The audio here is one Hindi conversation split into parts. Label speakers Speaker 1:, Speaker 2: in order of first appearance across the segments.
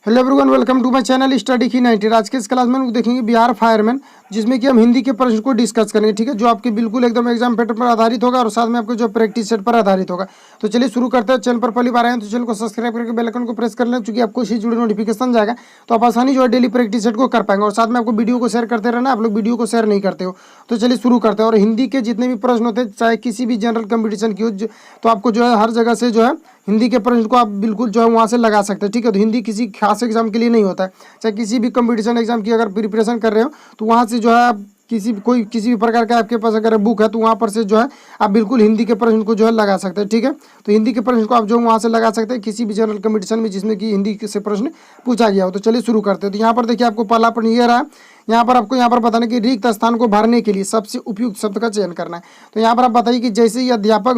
Speaker 1: Hello everyone, welcome to my channel study की 90। आज के इस क्लास में हम देखेंगे बिहार फायरमैन, जिसमें कि हम हिंदी के प्रश्न को डिस्कस करेंगे। ठीक है, जो आपके बिल्कुल एकदम एग्जाम पैटर्न पर आधारित होगा और साथ में आपको जो प्रैक्टिस सेट पर आधारित होगा। तो चलिए शुरू करते हैं। चैनल पर पहली बार आए हैं तो चैनल को सब्सक्राइब करके बेल आइकन को प्रेस कर लें, क्योंकि आपको इससे जुड़े नोटिफिकेशन जाएगा तो आप आसानी जो है डेली प्रैक्टिस सेट को कर पाएंगे। और साथ में आपको वीडियो को शेयर करते रहना, आप लोग वीडियो को शेयर नहीं करते हो। तो चलिए शुरू करते हैं। और हिंदी के जितने भी प्रश्न होते हैं, चाहे किसी भी जनरल कंपटीशन की हो, तो आपको जो है हर जगह से जो है हिंदी के प्रश्न को आप बिल्कुल जो है वहाँ से लगा सकते हैं। ठीक है, तो हिंदी किसी खास एग्जाम के लिए नहीं होता है। चाहे किसी भी कंपटीशन एग्जाम की अगर प्रिपरेशन कर रहे हो तो वहाँ से जो है आप किसी भी प्रकार का आपके पास अगर बुक है तो वहाँ पर से जो है आप बिल्कुल हिंदी के प्रश्न को जो है लगा सकते हैं। ठीक है, तो हिंदी के प्रश्न को आप जो वहाँ से लगा सकते हैं किसी भी जनरल कंपटीशन में जिसमें कि हिंदी से प्रश्न पूछा गया हो। तो चलिए शुरू करते हैं। तो यहाँ पर देखिए आपको पहला प्रश्न ये रहा। यहाँ पर आपको यहाँ पर बताना कि रिक्त स्थान को भरने के लिए सबसे उपयुक्त शब्द का चयन करना है। तो यहाँ पर आप बताइए कि जैसे ही अध्यापक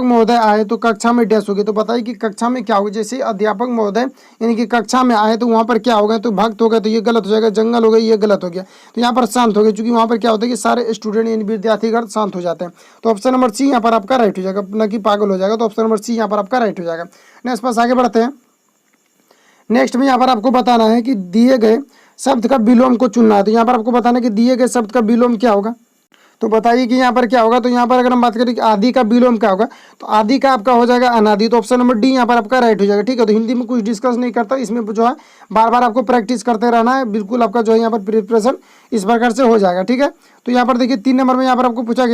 Speaker 1: महोदय आए तो कक्षा में डैश हो गए। तो बताइए कि कक्षा में क्या होगा। जैसे अध्यापक महोदय यानी कि कक्षा में आए तो वहाँ पर क्या होगा, तो भक्त हो गया तो ये गलत हो जाएगा, जंगल हो गया ये गलत हो गया। तो यहाँ पर शांत हो गया, क्योंकि वहाँ पर क्या होता है कि सारे स्टूडेंट यानी विद्यार्थीगण शांत हो जाते हैं। तो ऑप्शन नंबर सी यहाँ पर आपका राइट हो जाएगा, न कि पागल हो जाएगा। तो ऑप्शन नंबर सी यहाँ पर आपका राइट हो जाएगा। नेक्स्ट पास आगे बढ़ते हैं। नेक्स्ट में यहाँ पर आपको बताना है कि दिए गए शब्द का विलोम को चुनना है। तो यहाँ पर आपको बताना है कि दिए गए शब्द का विलोम क्या होगा। तो बताइए कि यहाँ पर क्या होगा। तो यहाँ पर अगर हम बात करें कि आदि का विलोम क्या होगा, तो आदि का आपका हो जाएगा अनादि। तो ऑप्शन नंबर डी यहाँ पर आपका राइट हो जाएगा। ठीक है, तो हिंदी में कुछ डिस्कस नहीं करता, इसमें जो है बार बार आपको प्रैक्टिस करते रहना है। बिल्कुल आपका जो है यहाँ पर प्रिपरेशन इस प्रकार से हो जाएगा। ठीक है, तो यहाँ पर देखिए 3 नंबर में यहाँ पर आपको पूछा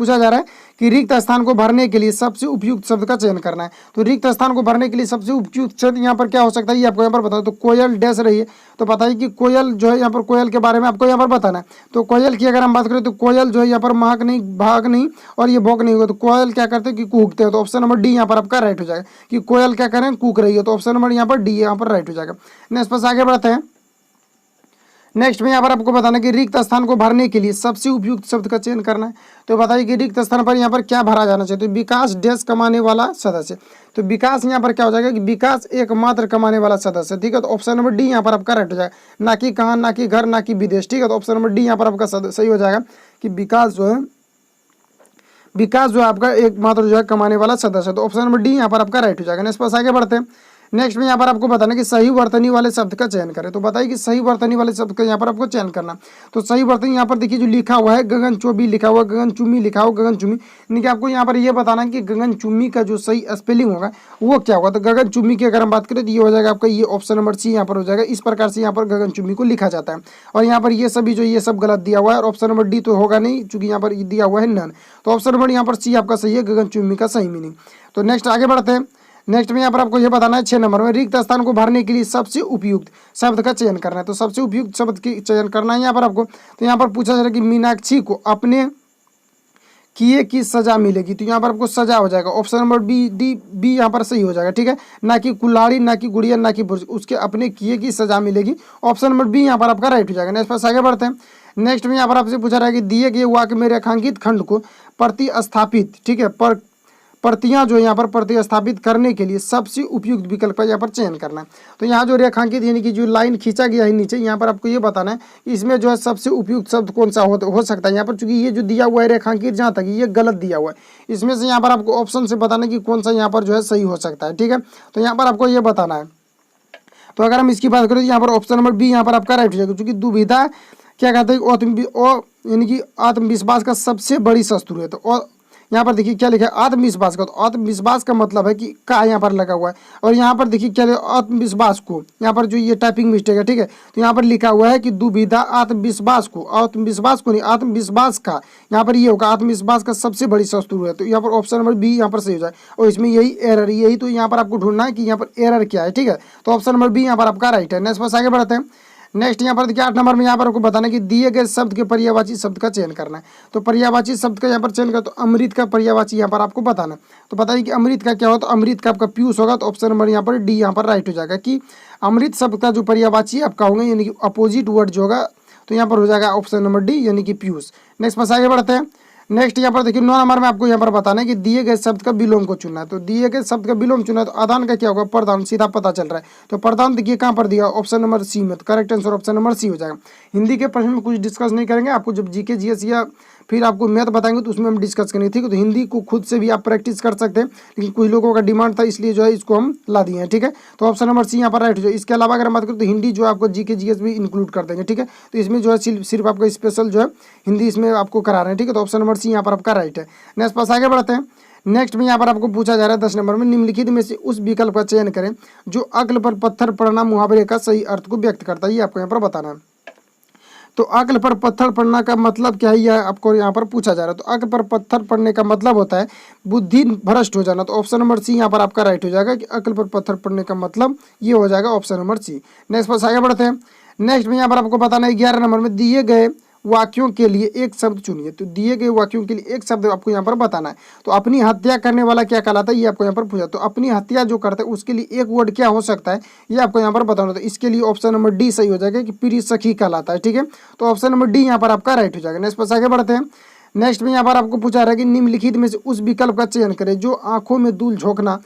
Speaker 1: जा रहा है कि रिक्त स्थान को भरने के लिए सबसे उपयुक्त शब्द का चयन करना है। तो रिक्त स्थान को भरने के लिए सबसे उपयुक्त शब्द यहाँ पर क्या हो सकता है, ये आपको यहाँ पर बताओ। तो कोयल डैश रही है, तो बताइए कि कोयल जो है यहाँ पर कोयल के बारे में आपको यहाँ पर बताना है। तो कोयल की अगर हम बात करें तो कोयल जो है यहाँ पर महक नहीं, भाग नहीं और ये भौंक नहीं होगा। तो कोयल क्या करते हैं कि कूकते हैं। तो ऑप्शन नंबर डी यहाँ पर आपका राइट हो जाएगा कि कोयल क्या करें, कूक रही है। तो ऑप्शन नंबर यहाँ पर डी यहाँ पर राइट हो जाएगा। नेक्स्ट पास आगे बढ़ते हैं। नेक्स्ट में यहाँ पर आपको बताना कि रिक्त स्थान को भरने के लिए सबसे उपयुक्त शब्द का चयन करना है। तो बताइए कि रिक्त स्थान पर यहाँ पर क्या भरा जाना चाहिए। तो विकास डैश कमाने वाला सदस्य। तो विकास यहाँ पर क्या हो जाएगा कि विकास एकमात्र कमाने वाला सदस्य। ठीक है, तो ऑप्शन नंबर डी यहाँ पर आपका राइट हो जाएगा, ना कि कहाँ, ना कि घर, ना कि विदेश। ठीक है, तो ऑप्शन नंबर डी यहाँ पर आपका सही हो जाएगा कि विकास जो है आपका एकमात्र जो है कमाने वाला सदस्य। तो ऑप्शन नंबर डी यहाँ पर आपका राइट हो जाएगा। नेक्स्ट पास आगे बढ़ते हैं। नेक्स्ट में यहाँ पर आपको बताना कि सही वर्तनी वाले शब्द का चयन करें। तो बताइए कि सही वर्तनी वाले शब्द का यहाँ पर आपको चयन करना। तो सही वर्तनी यहाँ पर देखिए जो लिखा हुआ है गगन चौबी लिखा हुआ, गगन चुम्मी लिखा हुआ, गगन चुम्मी, यानी कि आपको यहाँ पर ये बताना है कि गगन चुम्मी का जो सही स्पेलिंग होगा वो क्या होगा। तो गगन चुम्मी की अगर हम बात करें तो ये हो जाएगा आपका, ये ऑप्शन नंबर सी यहाँ पर हो जाएगा। इस प्रकार से यहाँ पर गगन चुम्मी को लिखा जाता है। और यहाँ पर ये सभी जो ये सब गलत दिया हुआ है, और ऑप्शन नंबर डी तो होगा नहीं, चूंकि यहाँ पर दिया हुआ है नन। तो ऑप्शन नंबर यहाँ पर सी आपका सही है, गगन चुम्मी का सही मीनिंग। तो नेक्स्ट आगे बढ़ते हैं। नेक्स्ट में यहाँ पर आपको ये बताना है 6 नंबर में रिक्त स्थान को भरने के लिए सबसे उपयुक्त शब्द का चयन करना है। तो सबसे उपयुक्त शब्द की चयन करना है यहाँ पर आपको। तो यहाँ पर पूछा जा रहा है कि मीनाक्षी को अपने किए की सजा मिलेगी। तो यहाँ पर आपको सजा हो जाएगा, ऑप्शन नंबर बी यहाँ पर सही हो जाएगा। ठीक है, ना कि कुल्हाड़ी, ना कि गुड़िया, ना कि बुर्ज, उसके अपने किए की सजा मिलेगी। ऑप्शन नंबर बी यहाँ पर आपका राइट हो जाएगा। नेक्स्ट पास आगे बढ़ते हैं। नेक्स्ट में यहाँ पर आपसे पूछा रहा है कि दिए गए वाक्य में रेखांकित खंड को प्रतिस्थापित, ठीक है, प्रतियां जो यहाँ पर प्रतिस्थापित करने के लिए सबसे उपयुक्त विकल्प का यहाँ पर चयन करना है। तो यहाँ जो रेखांकित यानी कि जो लाइन खींचा गया है नीचे, यहाँ पर आपको ये बताना है इसमें जो है सबसे उपयुक्त शब्द कौन सा हो सकता है। यहाँ पर चूंकि ये जो दिया हुआ है रेखांकित जहाँ तक ये गलत दिया हुआ है, इसमें से यहाँ पर आपको ऑप्शन से बताना है कि कौन सा यहाँ पर जो है सही हो सकता है। ठीक है, तो यहाँ पर आपको ये बताना है। तो अगर हम इसकी बात करें तो यहाँ पर ऑप्शन नंबर बी यहाँ पर आपका राइट हो जाएगा, क्योंकि दुविधा क्या कहते हैं, यानी कि आत्मविश्वास का सबसे बड़ी शत्रु है। तो यहाँ पर देखिए क्या लिखा है, आत्मविश्वास का। तो आत्मविश्वास का मतलब है कि का यहाँ पर लगा हुआ है, और यहाँ पर देखिए क्या आत्मविश्वास को, यहाँ पर जो ये टाइपिंग मिस्टेक है। ठीक है, तो यहाँ पर लिखा हुआ है कि दुविधा आत्मविश्वास को नहीं, आत्मविश्वास का, यहाँ पर ये होगा आत्मविश्वास का सबसे बड़ी शत्रु है। तो यहाँ पर ऑप्शन नंबर बी यहाँ पर सही हो जाए, और इसमें यही एरर, यही तो यहाँ पर आपको ढूंढना है कि यहाँ पर एरर क्या है। ठीक है, तो ऑप्शन नंबर बी यहाँ पर आपका राइट है। नेक्स्ट पास आगे बढ़ते हैं। नेक्स्ट यहाँ पर देखिए 8 नंबर में यहाँ पर आपको बताना है कि दिए गए शब्द के पर्यायवाची शब्द का चयन करना है। तो पर्यायवाची शब्द का यहाँ पर चयन कर, तो अमृत का पर्यायवाची यहाँ पर आपको बताना है। तो बताइए कि अमृत का क्या हो। तो अमृत का आपका पीयूष होगा। तो ऑप्शन नंबर यहाँ पर डी यहाँ पर राइट हो जाएगा कि अमृत शब्द का जो पर्यायवाची आपका होगा यानी कि अपोजिट वर्ड जो होगा, तो यहाँ पर हो जाएगा ऑप्शन नंबर डी यानी कि पीयूष। नेक्स्ट पास आगे बढ़ते हैं। नेक्स्ट यहाँ पर देखिए 9 नंबर में आपको यहाँ पर बताना है कि दिए गए शब्द का विलोम को चुनना है। तो दिए गए शब्द का विलोम चुना है, तो आदान का क्या होगा, प्रदान, सीधा पता चल रहा है। तो प्रदान देखिए कहाँ पर दिया, ऑप्शन नंबर सी में। तो correct answer option number C हो जाएगा। हिंदी के प्रश्न में कुछ डिस्कस नहीं करेंगे, आपको जब जीके जीएस या फिर आपको मैथ बताएंगे तो उसमें हम डिस्कस करेंगे, ठीक है। तो हिंदी को खुद से भी आप प्रैक्टिस कर सकते हैं, लेकिन कुछ लोगों का डिमांड था इसलिए जो है इसको हम ला दिए हैं, ठीक है। तो ऑप्शन नंबर सी यहाँ पर राइट हो जाए। इसके अलावा अगर हम बात करें तो हिंदी जो है आपको जीके जीएस भी इंक्लूड कर देंगे, ठीक है। तो इसमें जो है सिर्फ आपको स्पेशल जो है हिंदी इसमें आपको करा रहे हैं, ठीक है। तो ऑप्शन नंबर सी यहाँ पर आपका राइट है। नेक्स्ट पास आगे बढ़ते हैं। नेक्स्ट में यहाँ पर आपको पूछा जा रहा है 10 नंबर में, निम्नलिखित में से उस विकल्प का चयन करें जो अक्ल पर पत्थर पड़ना मुहावरे का सही अर्थ को व्यक्त करता है। ये आपको यहाँ पर बताना है। तो अक्ल पर पत्थर पड़ना का मतलब क्या है, यह आपको यहाँ पर पूछा जा रहा है। तो अक्ल पर पत्थर पड़ने का मतलब होता है बुद्धि भ्रष्ट हो जाना। तो ऑप्शन नंबर सी यहाँ पर आपका राइट हो जाएगा कि अक्ल पर पत्थर पड़ने का मतलब ये हो जाएगा ऑप्शन नंबर सी। नेक्स्ट पास आगे बढ़ते हैं। नेक्स्ट में यहाँ पर आपको बताना है 11 नंबर में, दिए गए वाक्यों के लिए एक शब्द चुनिए। तो दिए गए वाक्यों के लिए एक शब्द आपको यहाँ पर बताना है। तो अपनी हत्या करने वाला क्या कहलाता है, ये आपको यहाँ पर पूछा। तो अपनी हत्या जो करता है उसके लिए एक वर्ड क्या हो सकता है, ये आपको यहाँ पर बताना। तो इसके लिए ऑप्शन नंबर डी सही हो जाएगा कि प्रिय सखी कहलाता है, ठीक है। तो ऑप्शन नंबर डी यहाँ पर आपका राइट हो जाएगा। नेक्स्ट पास आगे बढ़ते हैं। नेक्स्ट में यहाँ पर आपको पूछा रहा है कि निम्नलिखित में से उस विकल्प का चयन करें जो आंखों में धूल झोंकना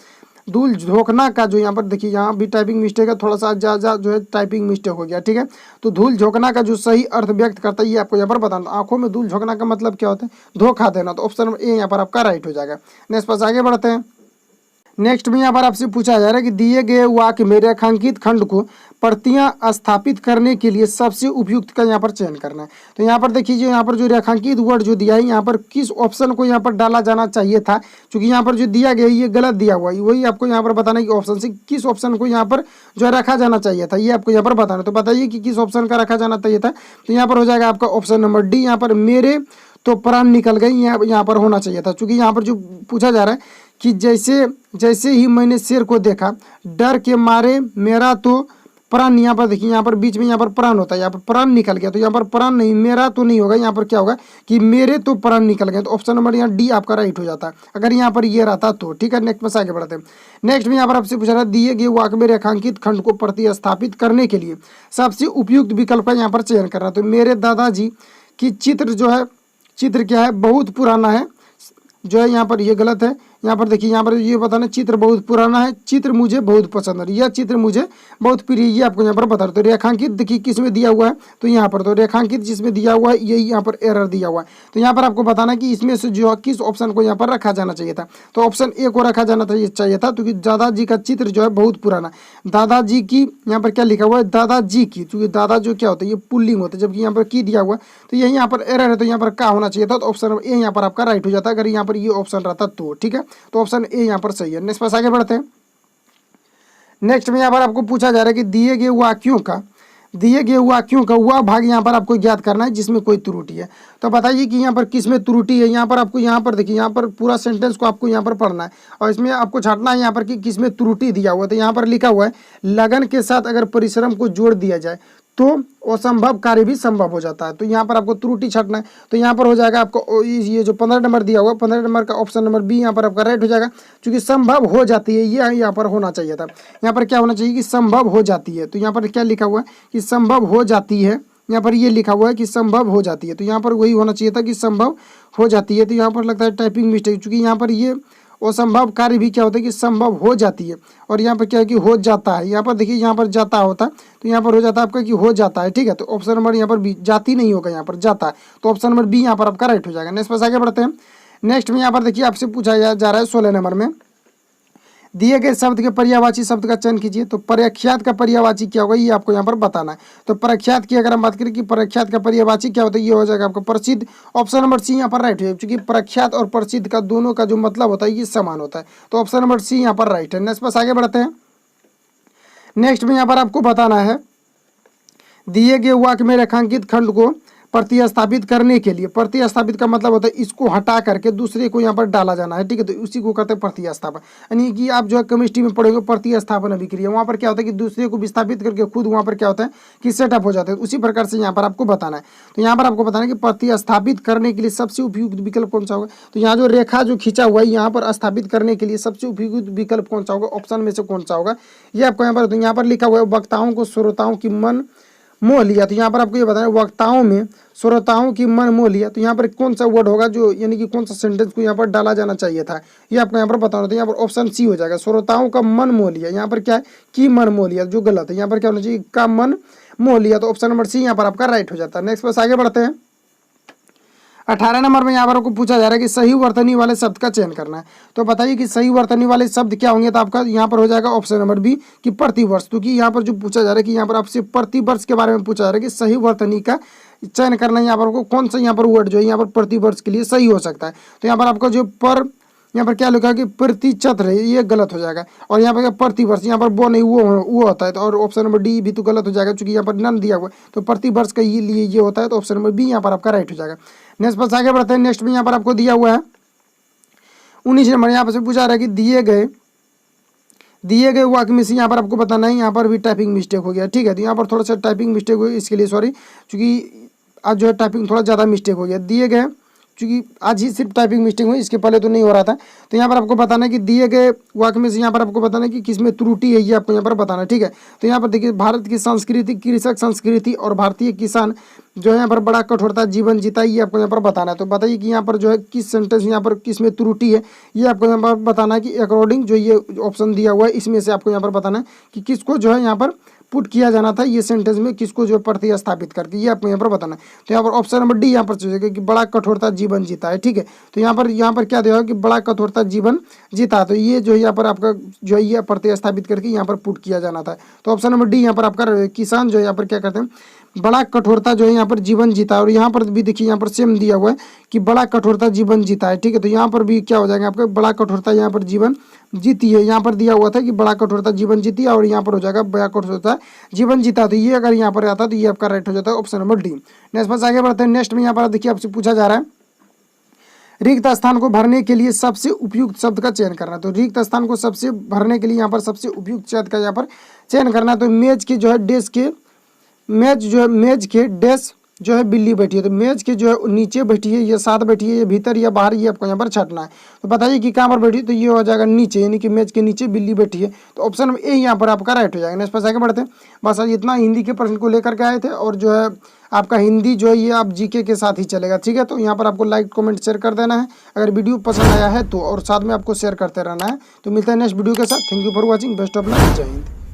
Speaker 1: का, जो यहाँ पर देखिए यहाँ भी टाइपिंग मिस्टेक है, थोड़ा सा ज़्यादा जो है टाइपिंग मिस्टेक हो गया, ठीक है। तो धूल झोंकना का जो सही अर्थ व्यक्त करता है ये आपको यहाँ पर बताना। आंखों में धूल झोंकना का मतलब क्या होता है, धोखा देना। तो ऑप्शन नंबर ए यहाँ पर आपका राइट हो जाएगा। नेक्स्ट पास आगे बढ़ते हैं। नेक्स्ट में यहाँ पर आपसे पूछा जा रहा है कि दिए गए वाक्य में रेखांकित खंड को प्रतियां स्थापित करने के लिए सबसे उपयुक्त का यहाँ पर चयन करना है। तो यहाँ पर देखिए यहाँ पर जो रेखांकित वर्ड जो दिया है यहाँ पर किस ऑप्शन को यहाँ पर डाला जाना चाहिए था, क्योंकि यहाँ पर जो दिया गया ये गलत दिया हुआ है, वही आपको यहाँ पर बताना है कि ऑप्शन से किस ऑप्शन को यहाँ पर जो रखा जाना चाहिए था, ये आपको यहाँ पर बताना। तो बताइए कि किस ऑप्शन का रखा जाना चाहिए था। तो यहाँ पर हो जाएगा आपका ऑप्शन नंबर डी, यहाँ पर मेरे तो प्राण निकल गए, यहाँ पर होना चाहिए था। क्योंकि यहाँ पर जो पूछा जा रहा है कि जैसे ही मैंने शेर को देखा डर के मारे मेरा तो प्राण, यहाँ पर देखिए यहाँ पर बीच में यहाँ पर प्राण होता है, यहाँ पर प्राण निकल गया। तो यहाँ पर प्राण नहीं, मेरा तो नहीं होगा, यहाँ पर क्या होगा कि मेरे तो प्राण निकल गए। तो ऑप्शन नंबर यहाँ डी आपका राइट हो जाता है अगर यहाँ पर ये रहता तो, ठीक है। नेक्स्ट में आगे बढ़ते हैं। नेक्स्ट में यहाँ पर आपसे पूछा रहा है दिए गए वाक्य में रेखांकित खंड को प्रतिस्थापित करने के लिए सबसे उपयुक्त विकल्प का यहाँ पर चयन करना। तो मेरे दादाजी की चित्र जो है, चित्र क्या है, बहुत पुराना है, जो है यहाँ पर ये गलत है। यहाँ पर देखिए यहाँ पर ये बताना चित्र बहुत पुराना है, चित्र मुझे बहुत पसंद है, यह चित्र मुझे बहुत प्रिय, ये आपको यहाँ पर बता रहे। तो रेखांकित देखिए किस में दिया हुआ है, तो यहाँ पर तो रेखांकित जिसमें दिया हुआ है यही यहाँ पर एरर दिया हुआ है। तो यहाँ पर आपको बताना कि इसमें से जो है किस ऑप्शन को यहाँ पर रखा जाना चाहिए था। तो ऑप्शन ए को रखा जाना चाहिए था, क्योंकि दादाजी का चित्र जो है बहुत पुराना। दादाजी की यहाँ पर क्या लिखा हुआ है, दादाजी की, क्योंकि दादा जो क्या होता है ये पुल्लिंग होता है, जबकि यहाँ पर की दिया हुआ है तो यही यहाँ पर एरर है। तो यहाँ पर क्या होना चाहिए था, तो ऑप्शन ए यहाँ पर आपका राइट हो जाता है अगर यहाँ पर ये ऑप्शन रहता तो, ठीक है। तो ऑप्शन ए यहाँ पर सही है। नेक्स्ट पास आगे बढ़ते हैं। नेक्स्ट में यहाँ पर आपको पूछा जा रहा है कि दिए गए वाक्यों का वह भाग यहाँ पर आपको ज्ञात करना है जिसमें कोई त्रुटि है। तो बताइए कि यहाँ पर किस में त्रुटि है। यहाँ पर आपको यहाँ पर देखिए यहाँ पर पूरा सेंटेंस को आपको यहाँ पर पढ़ना है और इसमें आपको छांटना है यहाँ पर कि किस में त्रुटि दिया हुआ है। तो यहाँ पर लिखा हुआ है लगन के साथ अगर परिश्रम को जोड़ दिया जाए तो असंभव कार्य भी संभव हो जाता है। तो यहाँ पर आपको त्रुटि छांटना है। तो यहाँ पर हो जाएगा आपको ये जो 15 नंबर दिया हुआ है, 15 नंबर का ऑप्शन नंबर बी यहाँ पर आपका राइट हो जाएगा, क्योंकि संभव हो जाती है ये यहाँ पर होना चाहिए था। यहाँ पर क्या होना चाहिए कि संभव हो जाती है। तो यहाँ पर क्या लिखा हुआ है कि संभव हो जाती है, यहाँ पर ये लिखा हुआ है कि संभव हो जाती है। तो यहाँ पर वही होना चाहिए था कि संभव हो जाती है। तो यहाँ पर लगता है टाइपिंग मिस्टेक, क्योंकि यहाँ पर ये असंभव कार्य भी क्या होता है कि संभव हो जाती है, और यहाँ पर क्या है कि हो जाता है। यहाँ पर देखिए यहाँ पर जाता होता है तो यहाँ पर हो जाता है आपका कि हो जाता है, ठीक है। तो ऑप्शन नंबर यहाँ पर बी, जाती नहीं होगा, यहाँ पर जाता है। तो ऑप्शन नंबर बी यहाँ पर आपका राइट हो जाएगा। नेक्स्ट पास आगे बढ़ते हैं। नेक्स्ट में यहाँ पर देखिए आपसे पूछा जा रहा है 16 नंबर में, दिए गए शब्द के पर्यायवाची शब्द का चयन कीजिए। तो प्रख्यात का पर्यायवाची क्या होगा ये आपको यहाँ पर बताना है। तो प्रख्यात की अगर हम बात करें कि प्रख्यात का पर्यायवाची क्या होता है, ये हो जाएगा आपका प्रसिद्ध। ऑप्शन नंबर सी यहाँ पर राइट है, क्योंकि प्रख्यात और प्रसिद्ध का दोनों का जो मतलब होता है ये समान होता है। तो ऑप्शन नंबर सी यहाँ पर राइट है। नेक्स्ट पास आगे बढ़ते हैं। नेक्स्ट में यहाँ पर आपको बताना है दिए गए वाक्य में रेखांकित खंड को प्रतिस्थापित करने के लिए, प्रतिस्थापित का मतलब होता है इसको हटा करके दूसरे को यहाँ पर डाला जाना है, ठीक है। तो उसी को कहते हैं प्रतिस्थापन। यानी कि आप जो है केमिस्ट्री में पढ़ोगे प्रतिस्थापन अभिक्रिया, वहाँ पर क्या होता है कि दूसरे को विस्थापित करके खुद वहाँ पर क्या होता है कि सेटअप हो जाता है। उसी प्रकार से यहाँ पर आपको बताना है। तो यहाँ पर आपको बताना है कि प्रतिस्थापित करने के लिए सबसे उपयुक्त विकल्प कौन सा होगा। तो यहाँ जो रेखा जो खींचा हुआ है यहाँ पर स्थापित करने के लिए सबसे उपयुक्त विकल्प कौन सा होगा, ऑप्शन में से कौन सा होगा ये आपको यहाँ पर लिखा हुआ है वक्ताओं को श्रोताओं की मन मोह लिया। तो यहाँ पर आपको ये बताना है वक्ताओं में श्रोताओं की मन मोह लिया। तो यहाँ पर कौन सा वर्ड होगा जो यानी कि कौन सा सेंटेंस को यहाँ पर डाला जाना चाहिए था ये आपको यहाँ पर बताना। तो यहाँ पर ऑप्शन सी हो जाएगा श्रोताओं का मन मोह लिया। यहाँ पर क्या है कि मन मोह लिया, जो गलत है। यहाँ पर क्या होना चाहिए का मन मोह लिया। तो ऑप्शन नंबर सी यहाँ पर आपका राइट हो जाता है। नेक्स्ट बस आगे बढ़ते हैं। 18 नंबर में यहाँ पर आपको पूछा जा रहा है कि सही वर्तनी वाले शब्द का चयन करना है। तो बताइए कि सही वर्तनी वाले शब्द क्या होंगे। तो आपका यहाँ पर हो जाएगा ऑप्शन नंबर बी कि प्रतिवर्ष, क्योंकि यहाँ पर जो पूछा जा रहा है कि यहाँ पर आपसे प्रतिवर्ष के बारे में पूछा जा रहा है कि सही वर्तनी का चयन करना है। यहाँ पर आपको कौन सा यहाँ पर वर्ड जो है यहाँ पर प्रतिवर्ष के लिए सही हो सकता है। तो यहाँ पर आपका जो यहाँ पर क्या लिखा है कि प्रतिशत है, ये गलत हो जाएगा। और यहाँ पर क्या प्रतिवर्ष, यहाँ पर वो नहीं वो होता है। तो और ऑप्शन नंबर डी भी तो गलत हो जाएगा, क्योंकि यहाँ पर नन दिया हुआ है। तो प्रतिवर्ष का ये लिए ये होता है। तो ऑप्शन नंबर बी यहाँ पर आपका राइट हो जाएगा। नेक्स्ट पर आगे बढ़ते हैं। नेक्स्ट में यहाँ पर आपको दिया हुआ है 19 नंबर। यहाँ पर से पूछा रहा है कि दिए गए वाक्य में से यहाँ पर आपको बताना है। यहाँ पर भी टाइपिंग मिस्टेक हो गया, ठीक है। तो यहाँ पर थोड़ा सा टाइपिंग मिस्टेक हुई, इसके लिए सॉरी, क्योंकि आज जो है टाइपिंग थोड़ा ज़्यादा मिस्टेक हो गया। दिए गए, क्योंकि आज ही सिर्फ टाइपिंग मिस्टेक हुई, इसके पहले तो नहीं हो रहा था। तो यहाँ पर आपको बताना है कि दिए गए वाक्य में से यहाँ पर आपको बताना है कि किसमें त्रुटि है, ये आपको यहाँ पर बताना है, ठीक है। तो यहाँ पर देखिए, भारत की संस्कृति, कृषक संस्कृति और भारतीय किसान जो है यहाँ पर बड़ा कठोरता जीवन जीता, ये आपको यहाँ पर बताना है। तो बताइए कि यहाँ पर जो है किस सेंटेंस यहाँ पर किस में त्रुटि है, ये आपको यहाँ पर बताना है कि अकॉर्डिंग जो ये ऑप्शन दिया हुआ है इसमें से आपको यहाँ पर बताना है कि किसको जो है यहाँ पर पुट किया जाना था, ये सेंटेंस में किसको जो प्रतिस्थापित करके, ये आपको यहाँ पर बताना है। तो यहाँ पर ऑप्शन नंबर डी यहाँ पर चलेगा कि बड़ा कठोरता जीवन जीता है, ठीक है। तो यहाँ पर क्या दिया कि बड़ा कठोरता जीवन जीता, तो ये जो यहाँ पर आपका जो है ये प्रतिस्थापित करके यहाँ पर पुट किया जाना था। तो ऑप्शन नंबर डी यहाँ पर आपका किसान जो है यहाँ पर क्या करते हैं, बड़ा कठोरता जो है यहाँ पर जीवन जीता। और यहाँ पर भी देखिए, यहाँ पर सेम दिया हुआ है कि बड़ा कठोरता जीवन जीता है, ठीक है। तो यहाँ पर भी क्या हो जाएगा आपका, बड़ा कठोरता यहाँ पर जीवन जीती है। यहाँ पर दिया हुआ था कि बड़ा कठोरता जीवन जीती है, और यहाँ पर हो जाएगा बड़ा कठोरता जीवन जीता। तो ये अगर यहाँ पर आता तो ये आपका राइट हो जाता है ऑप्शन नंबर डी। नेक्स्ट बस आगे बढ़ते हैं। नेक्स्ट में यहाँ पर देखिए आपसे पूछा जा रहा है रिक्त स्थान को भरने के लिए सबसे उपयुक्त शब्द का चयन करना। तो रिक्त स्थान को सबसे भरने के लिए यहाँ पर सबसे उपयुक्त शब्द का यहाँ पर चयन करना। तो मेज के जो है मेज के डेस्क जो है बिल्ली बैठी है। तो मेज के जो है नीचे बैठी है, ये साथ बैठी है, ये भीतर या बाहर, ये आपको यहाँ पर छाटना है। तो बताइए कि कहाँ पर बैठी है। तो ये हो जाएगा नीचे, यानी कि मेज के नीचे बिल्ली बैठी है। तो ऑप्शन ए यहाँ पर आपका राइट हो जाएगा। नेक्स्ट पर आगे बढ़ते हैं। बस आज इतना हिंदी के प्रश्न को लेकर के आए थे, और जो है आपका हिंदी जो है ये आप जीके के साथ ही चलेगा, ठीक है। तो यहाँ पर आपको लाइक कमेंट शेयर कर देना है अगर वीडियो पसंद आया है तो, और साथ में आपको शेयर करते रहना है। तो मिलता है नेक्स्ट वीडियो के साथ। Thank you for watching, best of luck, जय हिंद।